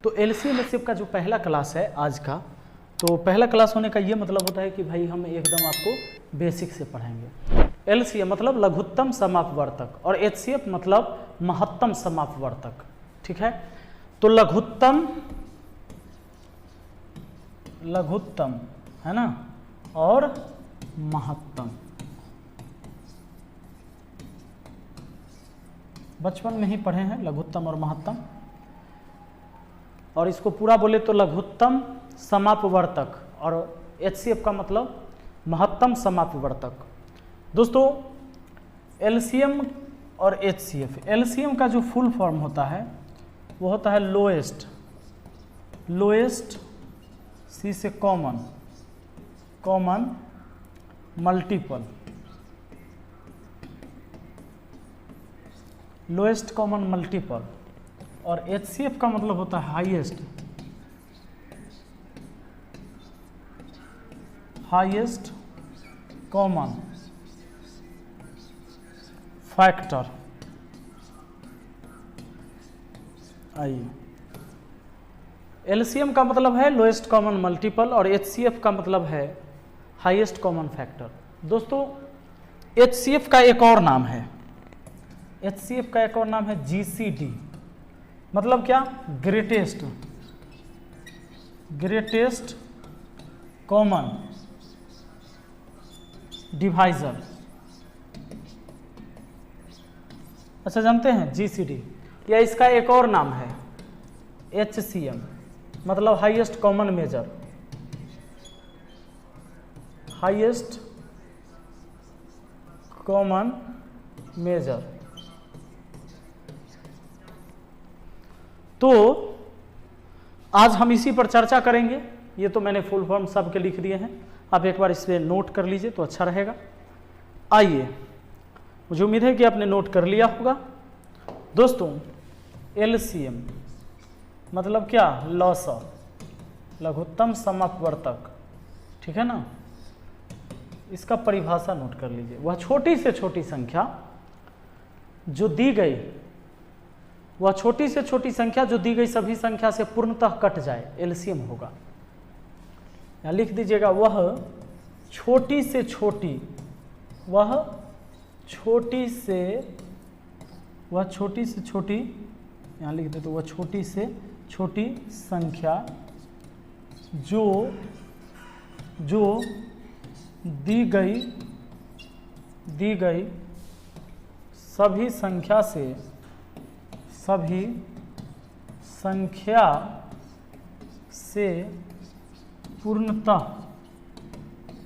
तो LCM HCF का जो पहला क्लास है आज का, तो पहला क्लास होने का ये मतलब होता है कि भाई हम एकदम आपको बेसिक से पढ़ाएंगे। एलसीएम मतलब लघुत्तम समापवर्तक और एचसीएफ मतलब महत्तम समापवर्तक। ठीक है, तो लघुत्तम है ना, और महत्तम बचपन में ही पढ़े हैं, लघुत्तम और महत्तम। और इसको पूरा बोले तो लघुत्तम समापवर्तक और एचसीएफ का मतलब महत्तम समापवर्तक। दोस्तों एलसीएम और एचसीएफ, एलसीएम का जो फुल फॉर्म होता है वो होता है लोएस्ट सी से common multiple, lowest common multiple. और एचसीएफ का मतलब होता है हाईएस्ट कॉमन फैक्टर। आइए, एलसीएम का मतलब है लोएस्ट कॉमन मल्टीपल और एचसीएफ का मतलब है हाईएस्ट कॉमन फैक्टर। दोस्तों एचसीएफ का एक और नाम है, एचसीएफ का एक और नाम है जीसीडी, मतलब क्या, ग्रेटेस्ट कॉमन डिवाइजर। अच्छा जानते हैं जीसीडी, या इसका एक और नाम है एचसीएम, मतलब highest common measure, highest common measure. तो आज हम इसी पर चर्चा करेंगे। ये तो मैंने फुल फॉर्म सब के लिख दिए हैं, आप एक बार इस पर नोट कर लीजिए तो अच्छा रहेगा। आइए, मुझे उम्मीद है कि आपने नोट कर लिया होगा। दोस्तों एलसीएम मतलब क्या, लॉसा, लघुत्तम समापवर्तक। ठीक है ना, इसका परिभाषा नोट कर लीजिए। वह छोटी से छोटी संख्या जो दी गई, वह छोटी से छोटी संख्या जो दी गई सभी संख्या से पूर्णतः कट जाए, एलसीएम होगा। यहाँ लिख दीजिएगा, वह छोटी से छोटी यहाँ लिख दे तो वह छोटी से छोटी संख्या जो दी गई सभी संख्या से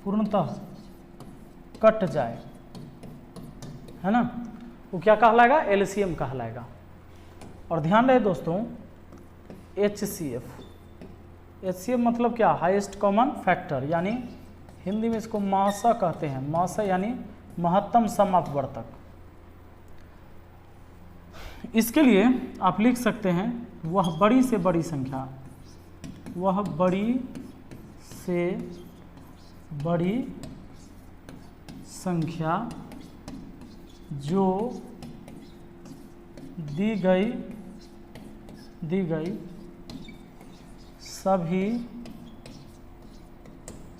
पूर्णतः कट जाए, है ना, वो क्या कहलाएगा, एलसीएम कहलाएगा। और ध्यान रहे दोस्तों एचसीएफ मतलब क्या, हाईएस्ट कॉमन फैक्टर, यानी हिंदी में इसको मासा कहते हैं, मासा यानी महत्तम समापवर्तक। इसके लिए आप लिख सकते हैं, वह बड़ी से बड़ी संख्या जो दी गई सभी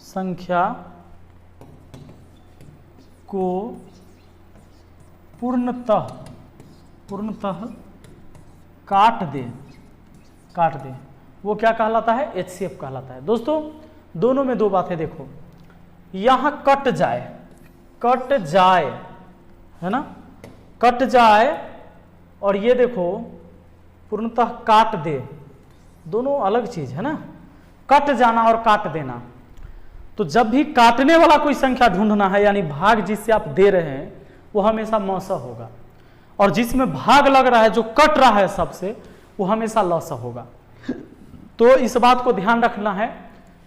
संख्या को पूर्णतः काट दे, वो क्या कहलाता है, एचसीएफ कहलाता है। दोस्तों दोनों में दो बातें देखो, यहां कट जाए है ना, कट जाए, और ये देखो पूर्णतः काट दे, दोनों अलग चीज है ना, कट जाना और काट देना। तो जब भी काटने वाला कोई संख्या ढूंढना है, यानी भाग जिससे आप दे रहे हैं, वो हमेशा मौसा होगा, और जिसमें भाग लग रहा है, जो कट रहा है सबसे, वो हमेशा लौसा होगा। तो इस बात को ध्यान रखना है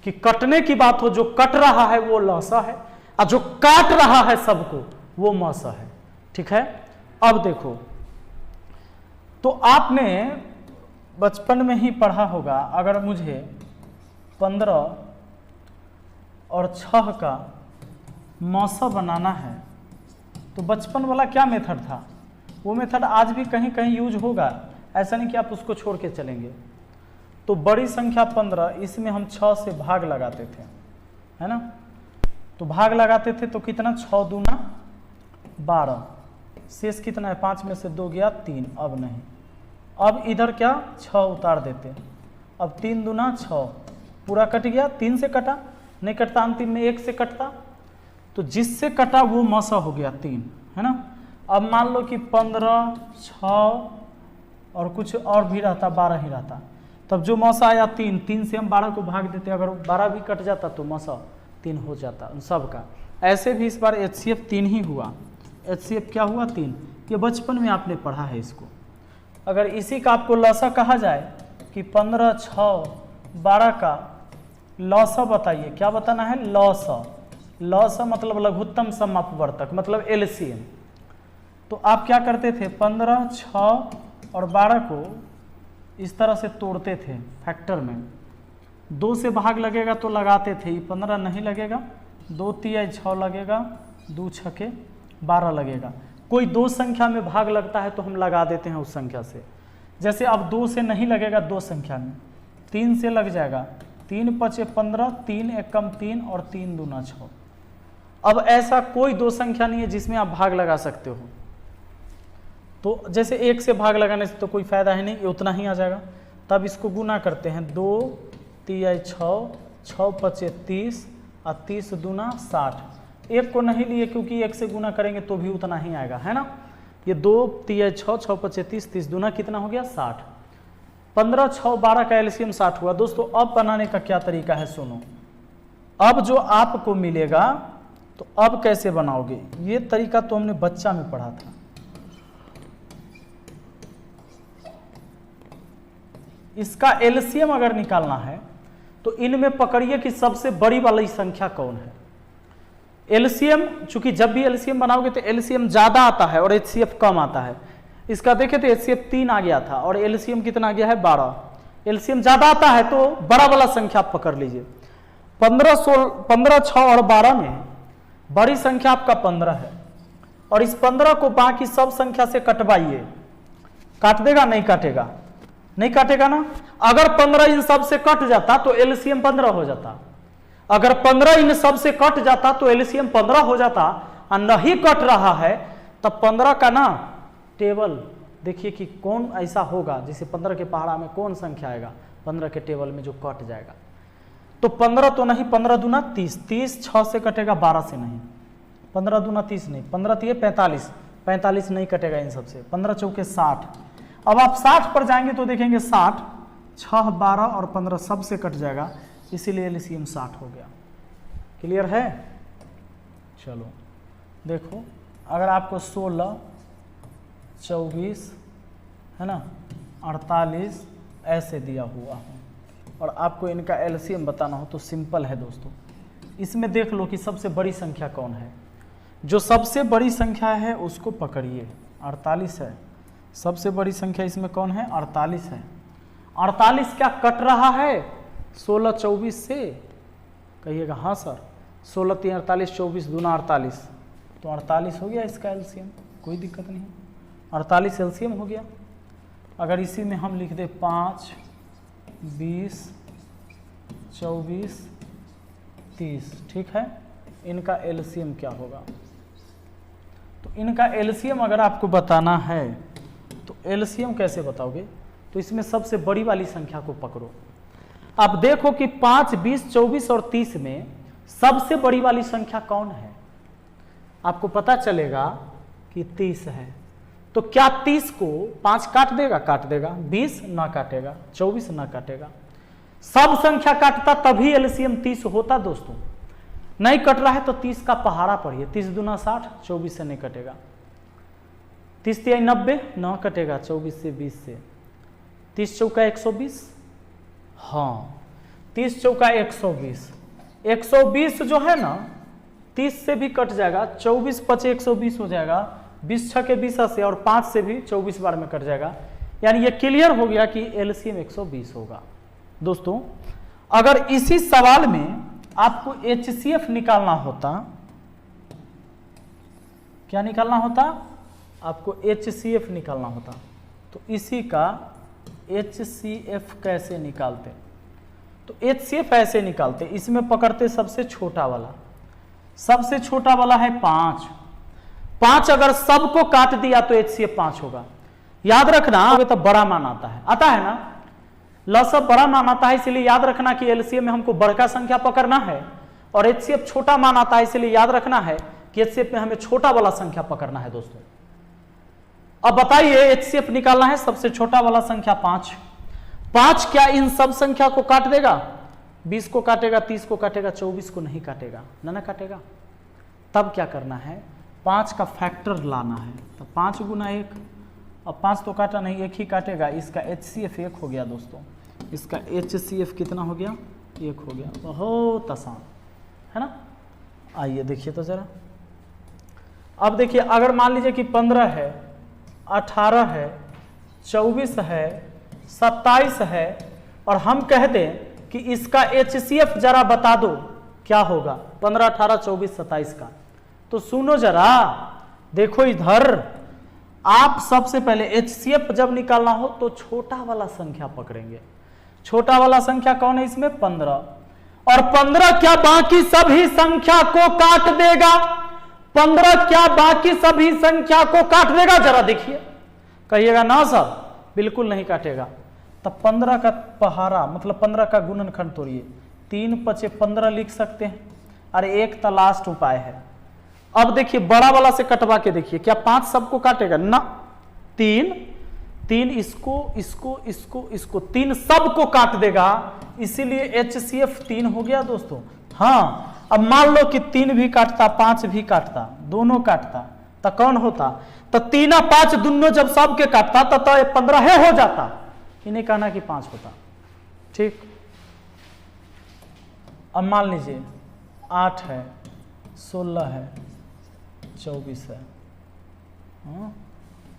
कि कटने की बात हो, जो कट रहा है वो लौसा है, और जो काट रहा है सबको वो मौसा है। ठीक है, अब देखो, तो आपने बचपन में ही पढ़ा होगा, अगर मुझे 15 और 6 का मौसा बनाना है, तो बचपन वाला क्या मेथड था, वो मेथड आज भी कहीं कहीं यूज होगा, ऐसा नहीं कि आप उसको छोड़ के चलेंगे। तो बड़ी संख्या 15, इसमें हम 6 से भाग लगाते थे, है ना। तो भाग लगाते थे तो कितना, 6 दूना 12, शेष कितना है, 5 में से 2 गया 3, अब नहीं। अब इधर क्या 6 उतार देते, अब 3 दूना 6, पूरा कट गया, 3 से कटा, नहीं कटता, अंतिम में 1 से कटता, तो जिससे कटा वो मसा हो गया 3, है ना। अब मान लो कि 15, 6 और कुछ और भी रहता, 12 ही रहता, तब जो मौसा आया 3, 3 से हम 12 को भाग देते, अगर 12 भी कट जाता तो मौसा 3 हो जाता उन सब का। ऐसे भी इस बार HCF 3 ही हुआ, HCF क्या हुआ 3, ये बचपन में आपने पढ़ा है इसको। अगर इसी का आपको लसा कहा जाए कि 15, 6, 12 का लौसा बताइए, क्या बताना है, लौसा। लौसा मतलब लघुत्तम समअपवर्तक, मतलब LCM। तो आप क्या करते थे, 15, 6 और 12 को इस तरह से तोड़ते थे फैक्टर में, 2 से भाग लगेगा तो लगाते थे, 15 नहीं लगेगा, 2 तिहाई 6 लगेगा, 2 छके 12 लगेगा। कोई 2 संख्या में भाग लगता है तो हम लगा देते हैं उस संख्या से। जैसे अब 2 से नहीं लगेगा 2 संख्या में, 3 से लग जाएगा, 3 पचे 15, 3 एकम 3 और 3 दूना 6। अब ऐसा कोई 2 संख्या नहीं है जिसमें आप भाग लगा सकते हो। तो जैसे 1 से भाग लगाने से तो कोई फायदा है नहीं, ये उतना ही आ जाएगा। तब इसको गुना करते हैं, 2 तिहाई 6, 6 पचे 30 और 30 दूना 60। 1 को नहीं लिए क्योंकि 1 से गुना करेंगे तो भी उतना ही आएगा, है ना। ये 2 तिहाई 6, 6 पचे 30, 30 दूना कितना हो गया 60। 15, 6, 12 का LCM 60 हुआ। दोस्तों अब बनाने का क्या तरीका है, सुनो। अब जो आपको मिलेगा तो अब कैसे बनाओगे, ये तरीका तो हमने बच्चा में पढ़ा था। इसका LCM अगर निकालना है तो इनमें पकड़िए कि सबसे बड़ी वाली संख्या कौन है। LCM, चूंकि जब भी LCM बनाओगे तो LCM ज्यादा आता है और HCF कम आता है। इसका देखे तो HCF 3 आ गया था और LCM कितना आ गया है 12। LCM ज्यादा आता है तो बड़ा वाला संख्या आप पकड़ लीजिए। 15, 6 और 12 में बड़ी संख्या आपका 15 है और इस 15 को बाकी सब संख्या से कटवाइए। काट देगा, नहीं काटेगा, नहीं काटेगा ना। अगर 15 इन सब से कट जाता तो LCM 15 हो जाता, अगर 15 इन सब से कट जाता तो LCM 15 हो जाता, और नहीं कट रहा है तब 15 का ना टेबल देखिए कि कौन ऐसा होगा, जैसे 15 के पहाड़ा में कौन संख्या आएगा 15 के टेबल में जो कट जाएगा। तो 15 तो नहीं, 15 दूना 30, 30 6 से कटेगा, 12 से नहीं। 15 दूना 30 नहीं, 15 तिये 45, 45 नहीं कटेगा इन सबसे, 15 चौके 60। अब आप 60 पर जाएंगे तो देखेंगे 60, 6, 12 और 15 सबसे कट जाएगा, इसीलिए LCM 60 हो गया। क्लियर है। चलो देखो, अगर आपको 16, 24 है ना, 48 ऐसे दिया हुआ हो और आपको इनका LCM बताना हो तो सिंपल है दोस्तों। इसमें देख लो कि सबसे बड़ी संख्या कौन है। जो सबसे बड़ी संख्या है उसको पकड़िए, 48 है। सबसे बड़ी संख्या इसमें कौन है, 48 है। 48 क्या कट रहा है 16, 24 से, कहिएगा हाँ सर। 16 3 48, 24 दूना 48, तो 48 हो गया इसका LCM, कोई दिक्कत नहीं, 48 LCM हो गया। अगर इसी में हम लिख दे 5, 20, 24, 30, ठीक है। इनका LCM क्या होगा, तो इनका LCM अगर आपको बताना है तो LCM कैसे बताओगे, तो इसमें सबसे बड़ी वाली संख्या को पकड़ो। आप देखो कि 5, 20, 24 और 30 में सबसे बड़ी वाली संख्या कौन है, आपको पता चलेगा कि 30 है। तो क्या 30 को 5 काट देगा, काट देगा, 20 ना काटेगा, 24 ना काटेगा, सब संख्या काटता तभी LCM 30 होता दोस्तों। नहीं कट रहा है तो 30 का पहाड़ा पढ़िए, 30 दूना 60, 24 से नहीं कटेगा, 30 तिहाई 90 ना कटेगा, 24 से 20 से, 30 चौका 120, हाँ 30 चौका 120, 120 जो है ना 30 से भी कट जाएगा, 24 पचे 120 हो जाएगा, 20 छके 20 से और 5 से भी 24 बार में कट जाएगा। यानी ये क्लियर हो गया कि LCM 120 होगा। दोस्तों अगर इसी सवाल में आपको HCF निकालना होता, क्या निकालना होता, आपको HCF निकालना होता, तो इसी का HCF कैसे निकालते? तो HCF ऐसे निकालते, इसमें पकड़ते सबसे छोटा वाला, सबसे छोटा वाला है 5। 5 अगर सबको काट दिया तो HCF 5 होगा। याद रखना, तो बड़ा मान आता है ना, लसब बड़ा मान आता है, इसलिए याद रखना कि LCM में हमको बड़का संख्या पकड़ना है और HCF छोटा मान आता है, इसलिए याद रखना है कि HCF में हमें छोटा वाला संख्या पकड़ना है दोस्तों। अब बताइए HCF निकालना है, सबसे छोटा वाला संख्या 5। 5 क्या इन सब संख्या को काट देगा? 20 को काटेगा, 30 को काटेगा, 24 को नहीं काटेगा, ना काटेगा। तब क्या करना है? 5 का फैक्टर लाना है। तो 5 गुना 1, अब 5 तो काटा नहीं, 1 ही काटेगा। इसका HCF 1 हो गया दोस्तों, इसका HCF कितना हो गया? 1 हो गया। बहुत आसान है ना। आइए देखिए तो जरा, अब देखिए अगर मान लीजिए कि 15 है, 18 है, 24 है, 27 है और हम कह दें कि इसका HCF जरा बता दो क्या होगा 15, 18, 24, 27 का। तो सुनो जरा, देखो इधर, आप सबसे पहले HCF जब निकालना हो तो छोटा वाला संख्या पकड़ेंगे। छोटा वाला संख्या कौन है इसमें? 15। और 15 क्या बाकी सभी संख्या को काट देगा? 15 क्या बाकी सभी संख्या को काट देगा? जरा देखिए, कहिएगा ना सर, बिल्कुल नहीं काटेगा। तब 15 का पहाड़ा मतलब 15 का गुणनखंड तोड़िए, 3 × 5 = 15 लिख सकते हैं। अरे एक तो लास्ट उपाय है। अब देखिए बड़ा वाला से कटवा के देखिए, क्या 5 सबको काटेगा? ना, 3 इसको 3 सबको काट देगा, इसीलिए HCF 3 हो गया दोस्तों। हाँ, अब मान लो कि 3 भी काटता, 5 भी काटता, दोनों काटता, तो कौन होता? तो 3 और 5 दोनों जब सबके काटता तो 15 हो जाता, इन्हें कहना कि 5 होता। ठीक, अब मान लीजिए 8 है, 16 है, 24 है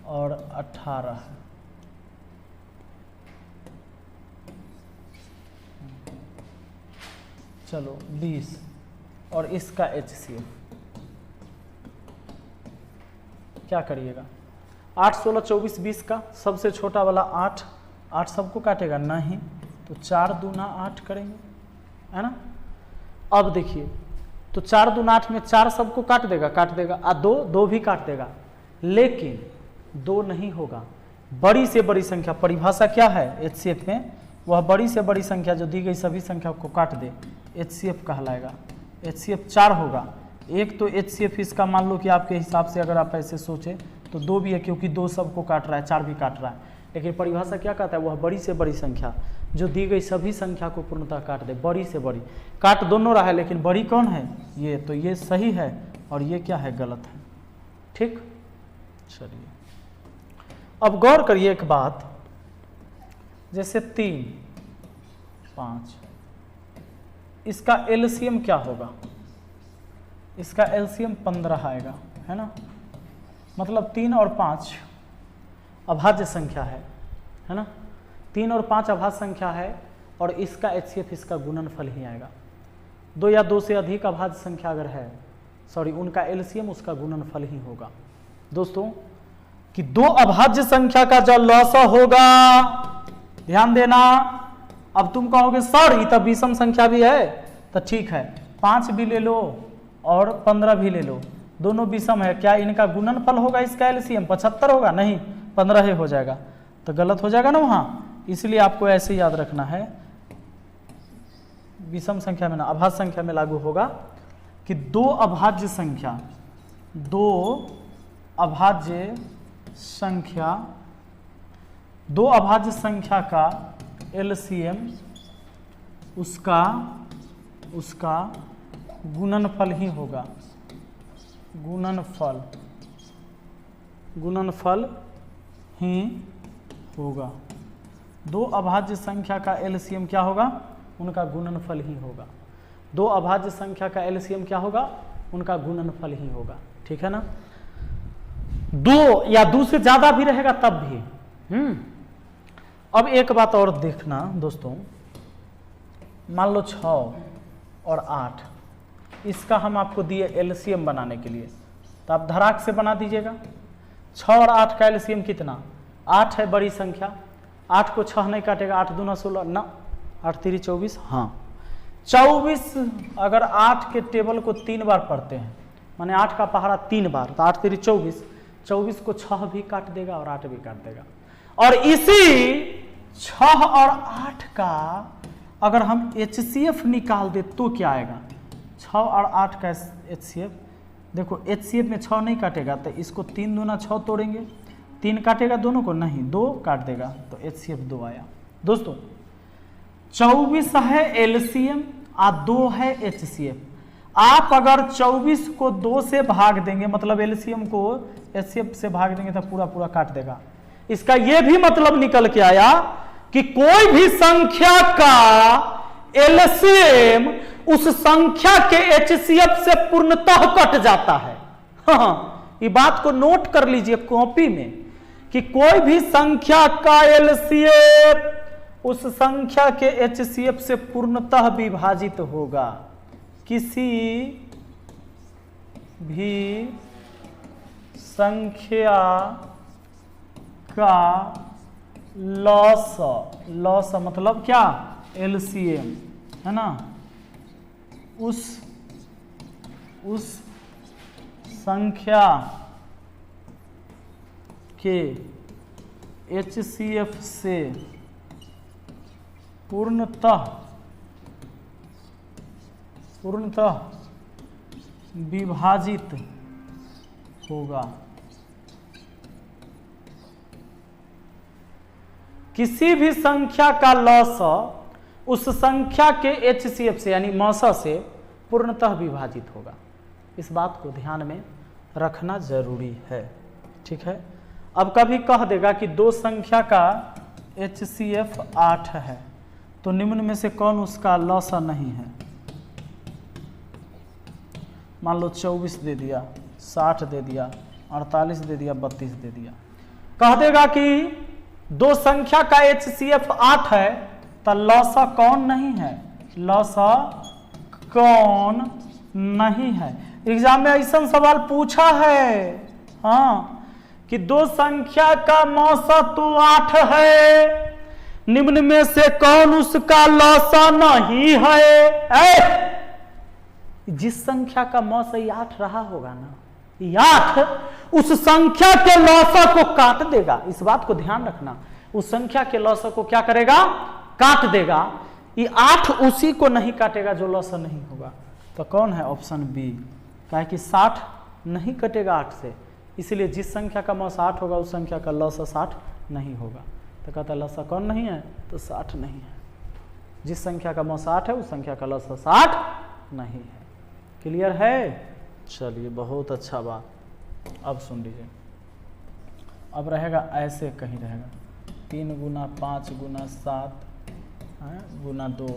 और 18 है। चलो 20 और इसका HCF क्या करिएगा? 8, 16, 24, 20 का सबसे छोटा वाला 8 सबको काटेगा? नहीं, तो 4 दूना 8 करेंगे, है ना। अब देखिए, तो 4 दूना 8 में 4 सबको काट देगा, और 2 भी काट देगा, लेकिन 2 नहीं होगा। बड़ी से बड़ी संख्या, परिभाषा क्या है HCF में? वह बड़ी से बड़ी संख्या जो दी गई सभी संख्या को काट दे, HCF कहलाएगा। HCF 4 होगा। एक तो HCF इसका मान लो कि आपके हिसाब से अगर आप ऐसे सोचे तो 2 भी है, क्योंकि 2 सबको काट रहा है, 4 भी काट रहा है, लेकिन परिभाषा क्या कहता है? वह बड़ी से बड़ी संख्या जो दी गई सभी संख्या को पूर्णतः काट दे। बड़ी से बड़ी, काट दोनों रहा है, लेकिन बड़ी कौन है? ये। तो ये सही है और ये क्या है? गलत है। ठीक, चलिए अब गौर करिए एक बात, जैसे 3, 5, इसका LCM क्या होगा? इसका LCM 15 आएगा, है ना। मतलब 3 और 5 अभाज्य संख्या है ना। 3 और 5 अभाज्य संख्या है और इसका HCF इसका गुणनफल ही आएगा। 2 या 2 से अधिक अभाज्य संख्या अगर है, उनका LCM उसका गुणनफल ही होगा दोस्तों। कि 2 अभाज्य संख्या का जो लॉसा होगा, ध्यान देना। अब तुम कहोगे सर ये तो विषम संख्या भी है, तो ठीक है, 5 भी ले लो और 15 भी ले लो, दोनों विषम है, क्या इनका गुणनफल होगा इसका LCM 75 होगा? नहीं, 15 ही हो जाएगा। तो गलत हो जाएगा ना वहाँ, इसलिए आपको ऐसे याद रखना है। विषम संख्या में ना, अभाज्य संख्या में लागू होगा कि 2 अभाज्य संख्या का LCM उसका गुणनफल ही होगा। गुणनफल ही होगा। 2 अभाज्य संख्या का LCM क्या होगा? उनका गुणनफल ही होगा। 2 अभाज्य संख्या का LCM क्या होगा? उनका गुणनफल ही होगा। ठीक है ना। 2 या 2 से ज्यादा भी रहेगा तब भी। अब एक बात और देखना दोस्तों, मान लो 6 और 8, इसका हम आपको दिए LCM बनाने के लिए, तो आप धड़ाक से बना दीजिएगा। 6 और 8 का LCM कितना? 8 है बड़ी संख्या, 8 को 6 नहीं काटेगा, 8 दूना 16 ना, 8 3 24, हाँ 24। अगर 8 के टेबल को 3 बार पढ़ते हैं, माने 8 का पहाड़ा 3 बार, तो 8 3 24, 24 को 6 भी काट देगा और 8 भी काट देगा। और इसी 6 और 8 का अगर हम HCF निकाल दे तो क्या आएगा? 6 और 8 का HCF, देखो HCF में 6 नहीं काटेगा तो इसको 3 दूना 6 तोड़ेंगे, 3 काटेगा दोनों को नहीं, 2 काट देगा तो HCF 2 आया। दोस्तों 24 है LCM और 2 है HCF। आप अगर 24 को 2 से भाग देंगे, मतलब LCM को HCF से भाग देंगे तो पूरा पूरा काट देगा। इसका यह भी मतलब निकल के आया कि कोई भी संख्या का LCM उस संख्या के HCF से पूर्णतः कट जाता है। हाँ, ये बात को नोट कर लीजिए कॉपी में कि कोई भी संख्या का LCM उस संख्या के HCF से पूर्णतः विभाजित होगा। किसी भी संख्या का लॉस मतलब क्या? LCM है ना, उस संख्या के HCF से पूर्णतः विभाजित होगा। किसी भी संख्या का लॉस उस संख्या के HCF से यानी मौसा से पूर्णतः विभाजित होगा। इस बात को ध्यान में रखना जरूरी है, ठीक है। अब कभी कह देगा कि दो संख्या का HCF 8 है, तो निम्न में से कौन उसका लॉसा नहीं है? मान लो 24 दे दिया, 60 दे दिया, 48 दे दिया, 32 दे दिया। कह देगा कि दो संख्या का HCF 8 है तो लॉसा कौन नहीं है? लॉसा कौन नहीं है? एग्जाम में ऐसा सवाल पूछा है, हाँ, कि दो संख्या का मौसा तो 8 है, निम्न में से कौन उसका लॉसा नहीं है? जिस संख्या का मौसा 8 रहा होगा ना, 8 उस संख्या के लॉसा को काट देगा। इस बात को ध्यान रखना, उस संख्या के लॉसा को क्या करेगा? काट देगा। ये 8 उसी को नहीं काटेगा जो लॉसा नहीं होगा। तो कौन है? Option B. क्या है कि 60 नहीं कटेगा 8 से, इसलिए जिस संख्या का मौसा 8 होगा उस संख्या का लॉसा 60 नहीं होगा। तो कहता है लॉसा कौन नहीं है? तो 60 नहीं है। जिस संख्या का मौसा 8 है उस संख्या का लॉसा 60 नहीं है। क्लियर है? चलिए, बहुत अच्छा बात। अब सुन लीजिए, अब रहेगा ऐसे कहीं रहेगा 3 गुना 5 गुना 7 गुना 2,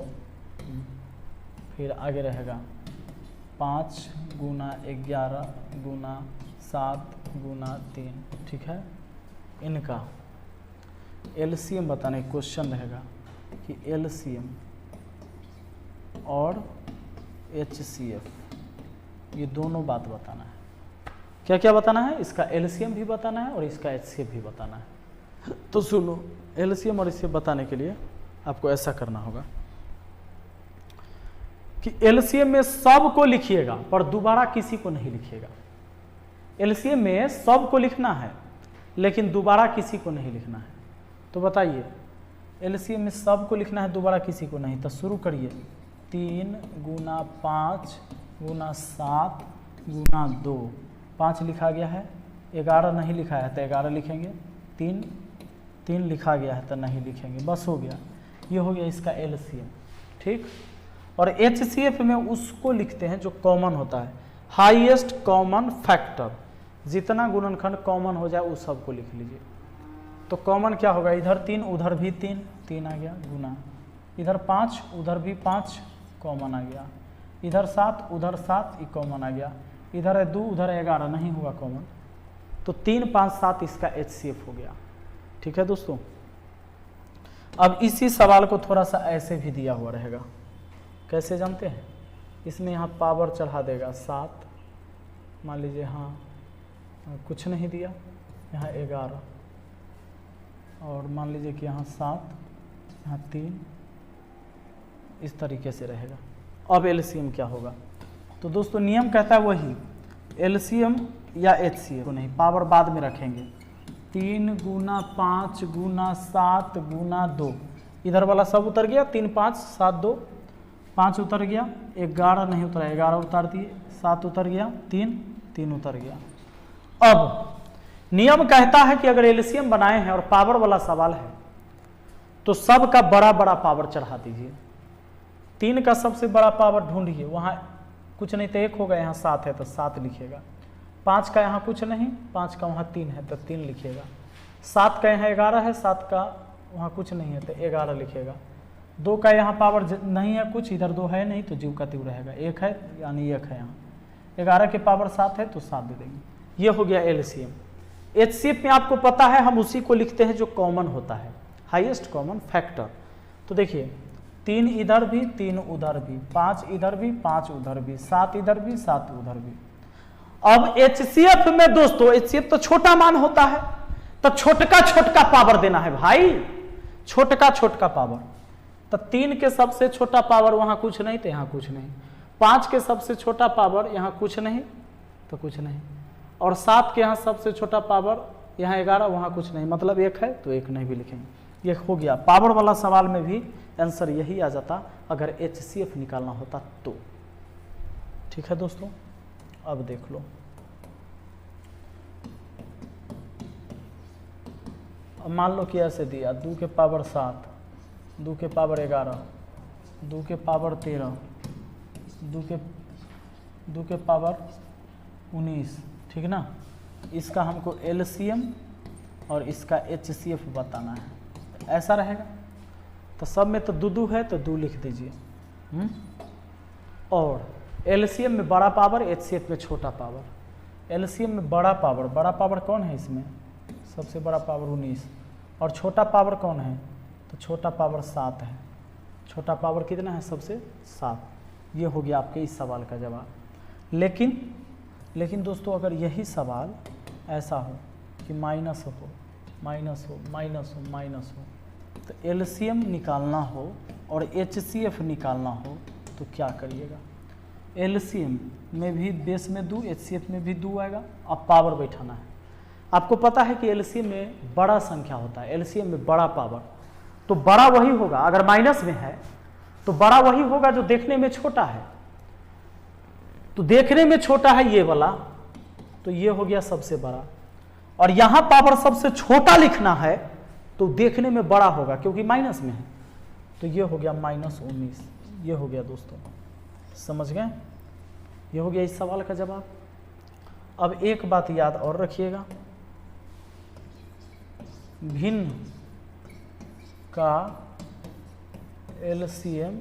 फिर आगे रहेगा 5 गुना 11 गुना 7 गुना 3, ठीक है। इनका LCM बताने का क्वेश्चन रहेगा कि LCM और HCF ये दोनों बात बताना है। क्या क्या बताना है? इसका LCM भी बताना है और इसका HCF भी बताना है। तो सुनो, LCM और HCF बताने के लिए आपको ऐसा करना होगा कि LCM में सब को लिखिएगा पर दोबारा किसी को नहीं लिखिएगा। LCM में सब को लिखना है लेकिन दोबारा किसी को नहीं लिखना है। तो बताइए, LCM में सब को लिखना है, दोबारा किसी को नहीं। तो शुरू करिए, 3 गुना 5 गुना 7 गुना 2, 5 लिखा गया है, 11 नहीं लिखा है तो 11 लिखेंगे, 3 लिखा गया है तो नहीं लिखेंगे, बस हो गया। ये हो गया इसका LCM, ठीक। और HCF में उसको लिखते हैं जो कॉमन होता है, हाईएस्ट कॉमन फैक्टर। जितना गुणनखंड कॉमन हो जाए उस सबको लिख लीजिए। तो कॉमन क्या होगा? इधर 3 उधर भी 3 आ गया, गुना इधर 5 उधर भी 5 कॉमन आ गया, इधर 7 उधर 7 ये कॉमन आ गया, इधर है 2 उधर 11 नहीं हुआ कॉमन। तो 3 5 7 इसका HCF हो गया, ठीक है दोस्तों। अब इसी सवाल को थोड़ा सा ऐसे भी दिया हुआ रहेगा, कैसे जानते हैं? इसमें यहाँ पावर चढ़ा देगा 7, मान लीजिए, हाँ कुछ नहीं दिया, यहाँ 11, और मान लीजिए कि यहाँ 7, यहाँ 3, इस तरीके से रहेगा। अब एलसीएम क्या होगा? तो दोस्तों नियम कहता है वही, एलसीएम या एचसीएफ तो नहीं, पावर बाद में रखेंगे। 3 गुना 5 गुना 7 गुना 2, इधर वाला सब उतर गया, 3 5 7 2, 5 उतर गया, 11 नहीं उतरा, 11 उतार दिए, 7 उतर गया, 3 उतर गया। अब नियम कहता है कि अगर एलसीएम बनाए हैं और पावर वाला सवाल है तो सब का बड़ा बड़ा पावर चढ़ा दीजिए। 3 का सबसे बड़ा पावर ढूंढिए, वहाँ कुछ नहीं तो 1 होगा, यहाँ 7 है तो 7 लिखिएगा। 5 का यहाँ कुछ नहीं, 5 का वहाँ 3 है तो 3 लिखिएगा। 7 का यहाँ 11 है, 7 का वहाँ कुछ नहीं है तो 11 लिखिएगा। 2 का यहाँ पावर नहीं है कुछ, इधर 2 है नहीं तो जीव का तीव रहेगा, 1 है यानी 1 है यहाँ। 11 के पावर 7 है तो 7 दे देंगे। ये हो गया एलसीएम। एचसीएफ में आपको पता है हम उसी को लिखते हैं जो कॉमन होता है, हाईएस्ट कॉमन फैक्टर। तो देखिए 3 इधर भी 3 उधर भी, 5 इधर भी 5 उधर भी, 7 इधर भी 7 उधर भी। अब एचसीएफ में दोस्तों, एचसीएफ तो छोटा मान होता है, तो छोटका पावर देना है भाई, छोटका पावर। तो 3 के सबसे छोटा पावर वहां कुछ नहीं तो यहाँ कुछ नहीं, 5 के सबसे छोटा पावर यहाँ कुछ नहीं तो कुछ नहीं, और 7 के यहाँ सबसे छोटा पावर यहाँ 11, वहाँ कुछ नहीं, मतलब 1 है तो 1 नहीं भी लिखेंगे। ये हो गया। पावर वाला सवाल में भी आंसर यही आ जाता अगर एचसीएफ निकालना होता तो। ठीक है दोस्तों, अब देख लो। अब मान लो कि ऐसे दिया 2 के पावर 7, 2 के पावर 11, 2 के पावर 13, 2 के पावर 19, ठीक ना। इसका हमको एलसीएम और इसका एचसीएफ बताना है, ऐसा रहेगा। तो सब में तो 2 है तो 2 लिख दीजिए। और एलसीएम में बड़ा पावर, एचसीएफ में छोटा पावर। एलसीएम में बड़ा पावर कौन है इसमें? सबसे बड़ा पावर 19, और छोटा पावर कौन है? तो छोटा पावर 7 है। छोटा पावर कितना है सबसे? 7। ये हो गया आपके इस सवाल का जवाब। लेकिन दोस्तों अगर यही सवाल ऐसा हो कि माइनस हो, तो एलसीएम निकालना हो और एचसीएफ निकालना हो तो क्या करिएगा? एलसीएम में भी बेस में 2, एचसीएफ में भी 2 आएगा। अब पावर बैठाना है। आपको पता है कि एलसीएम में बड़ा संख्या होता है, एलसीएम में बड़ा पावर, तो बड़ा वही होगा, अगर माइनस में है तो बड़ा वही होगा जो देखने में छोटा है। तो देखने में छोटा है ये वाला, तो ये हो गया सबसे बड़ा, और यहां पावर सबसे छोटा लिखना है तो देखने में बड़ा होगा क्योंकि माइनस में है, तो ये हो गया -19। ये हो गया दोस्तों, समझ गए? ये हो गया इस सवाल का जवाब। अब एक बात याद और रखिएगा, भिन्न का एलसीएम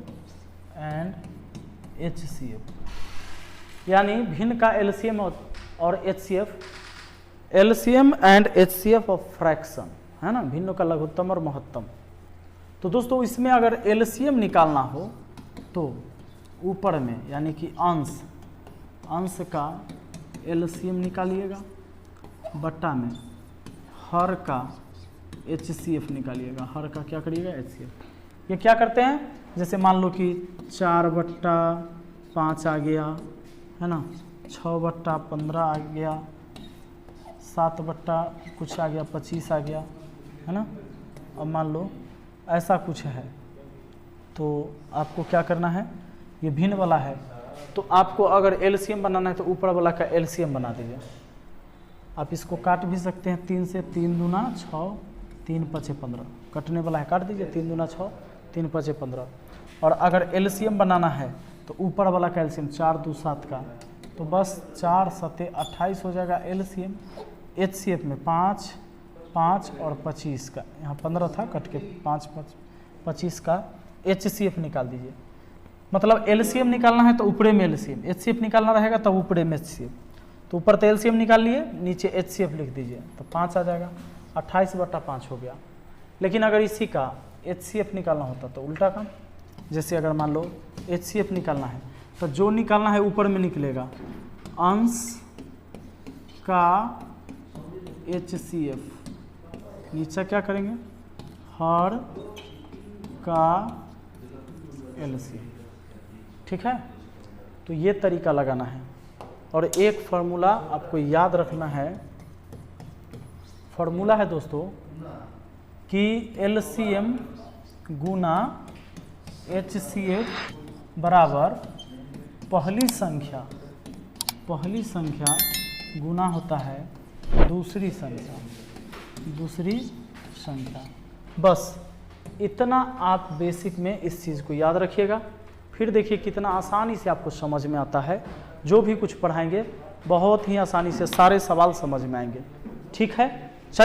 एंड एचसीएफ, यानी भिन्न का एलसीएम और HCF, LCM and HCF of fraction, है ना, भिन्नों का लघुत्तम और महत्तम। तो दोस्तों इसमें अगर एलसीएम निकालना हो तो ऊपर में यानी कि अंश का एलसीएम निकालिएगा, बट्टा में हर का एचसीएफ निकालिएगा। हर का क्या करिएगा? एचसीएफ। ये क्या करते हैं, जैसे मान लो कि 4/5 आ गया, है ना, 6/15 आ गया, 7/ कुछ आ गया, 25 आ गया, है ना। अब मान लो ऐसा कुछ है तो आपको क्या करना है, ये भिन्न वाला है तो आपको अगर एलसीएम बनाना है तो ऊपर वाला का एलसीएम बना दीजिए। आप इसको काट भी सकते हैं 3 से, 3 दूना 6, 3 5 15, कटने वाला है काट दीजिए, 3 दूना 6, 3 5 15। और अगर एलसीएम बनाना है तो ऊपर वाला का एलसीएम 4 2 7 का, तो बस 4 7 28 हो जाएगा एलसीएम। एचसीएफ में 5 5 और 25 का, यहाँ 15 था कट के 5 5 25 का एचसीएफ निकाल दीजिए। मतलब एलसीएम निकालना है तो ऊपरे में एलसीएम, एचसीएफ निकालना रहेगा तो ऊपरे में एचसीएफ। तो ऊपर तो एलसीएम निकाल लिए, नीचे एचसीएफ लिख दीजिए तो 5 आ जाएगा, 28/5 हो गया। लेकिन अगर इसी का एचसीएफ निकालना होता तो उल्टा काम, जैसे अगर मान लो एचसीएफ निकालना है तो जो निकालना है ऊपर में निकलेगा, अंश का एचसीएफ नीचे क्या करेंगे, हर का एलसीएम। ठीक है, तो ये तरीका लगाना है। और एक फार्मूला आपको याद रखना है, फार्मूला है दोस्तों कि एलसीएम गुना एचसीएफ बराबर पहली संख्या गुना होता है दूसरी संख्या। बस इतना आप बेसिक में इस चीज़ को याद रखिएगा। फिर देखिए कितना आसानी से आपको समझ में आता है। जो भी कुछ पढ़ाएंगे बहुत ही आसानी से सारे सवाल समझ में आएंगे। ठीक है।